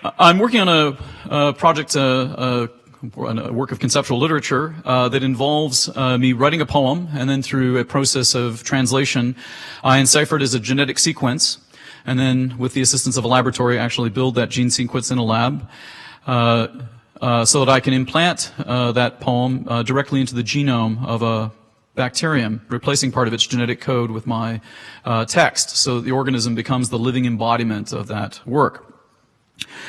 I'm working on a project, a work of conceptual literature that involves me writing a poem, and then through a process of translation, I encipher it as a genetic sequence, and then with the assistance of a laboratory, actually build that gene sequence in a lab, so that I can implant that poem directly into the genome of a bacterium, replacing part of its genetic code with my text, so that the organism becomes the living embodiment of that work.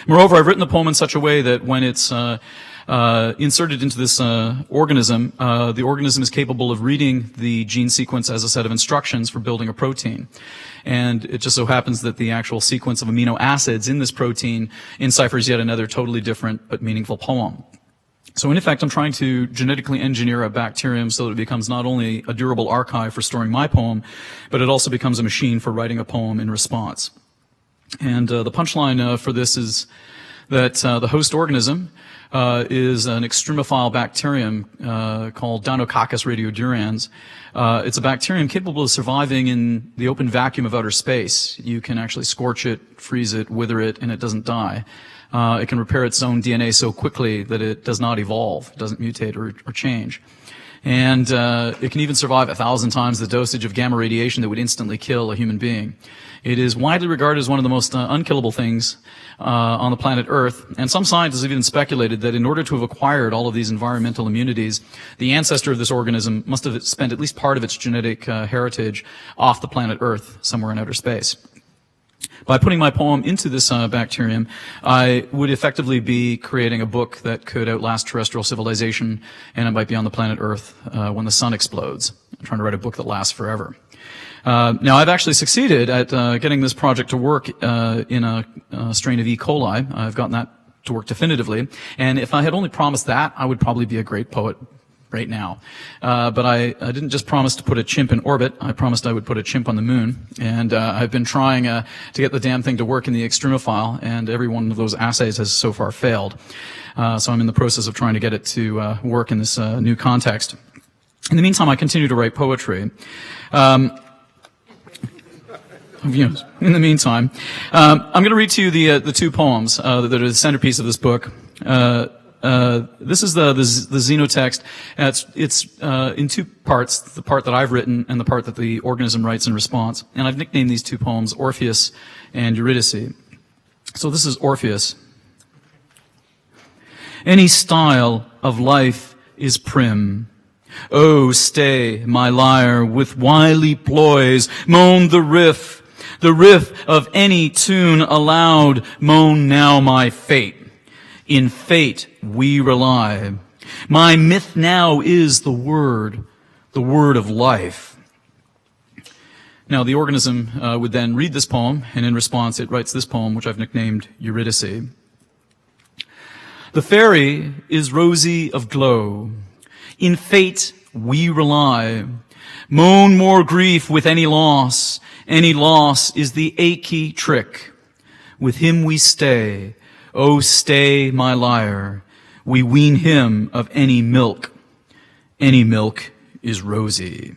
Moreover, I've written the poem in such a way that when it's inserted into this organism, the organism is capable of reading the gene sequence as a set of instructions for building a protein. And it just so happens that the actual sequence of amino acids in this protein enciphers yet another totally different but meaningful poem. So in effect, I'm trying to genetically engineer a bacterium so that it becomes not only a durable archive for storing my poem, but it also becomes a machine for writing a poem in response. And the punchline for this is that the host organism is an extremophile bacterium called Deinococcus radiodurans. It's a bacterium capable of surviving in the open vacuum of outer space. You can actually scorch it, freeze it, wither it, and it doesn't die. It can repair its own DNA so quickly that it does not evolve, it doesn't mutate or change. And it can even survive 1,000 times the dosage of gamma radiation that would instantly kill a human being. It is widely regarded as one of the most unkillable things on the planet Earth, and some scientists have even speculated that in order to have acquired all of these environmental immunities, the ancestor of this organism must have spent at least part of its genetic heritage off the planet Earth, somewhere in outer space. By putting my poem into this bacterium, I would effectively be creating a book that could outlast terrestrial civilization, and it might be on the planet Earth when the sun explodes. I'm trying to write a book that lasts forever. Now, I've actually succeeded at getting this project to work in a strain of E. coli. I've gotten that to work definitively, and if I had only promised that, I would probably be a great poet right now. But I didn't just promise to put a chimp in orbit, I promised I would put a chimp on the moon, and I've been trying to get the damn thing to work in the extremophile, and every one of those assays has so far failed. So I'm in the process of trying to get it to work in this new context. In the meantime, I continue to write poetry. In the meantime, I'm going to read to you the two poems that are the centerpiece of this book. This is the Xenotext. It's in two parts, the part that I've written and the part that the organism writes in response. And I've nicknamed these two poems Orpheus and Eurydice. So this is Orpheus. Any style of life is prim. Oh, stay, my lyre, with wily ploys, moan the riff of any tune aloud, moan now my fate. In fate we rely. My myth now is the word of life. Now the organism would then read this poem, and in response it writes this poem, which I've nicknamed Eurydice. The fairy is rosy of glow. In fate we rely. Moan more grief with any loss. Any loss is the achy trick. With him we stay. Oh, stay, my lyre. We wean him of any milk. Any milk is rosy.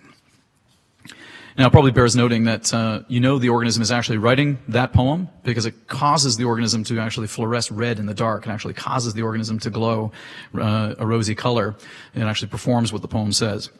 Now, it probably bears noting that the organism is actually writing that poem because it causes the organism to actually fluoresce red in the dark. It actually causes the organism to glow a rosy color. It actually performs what the poem says.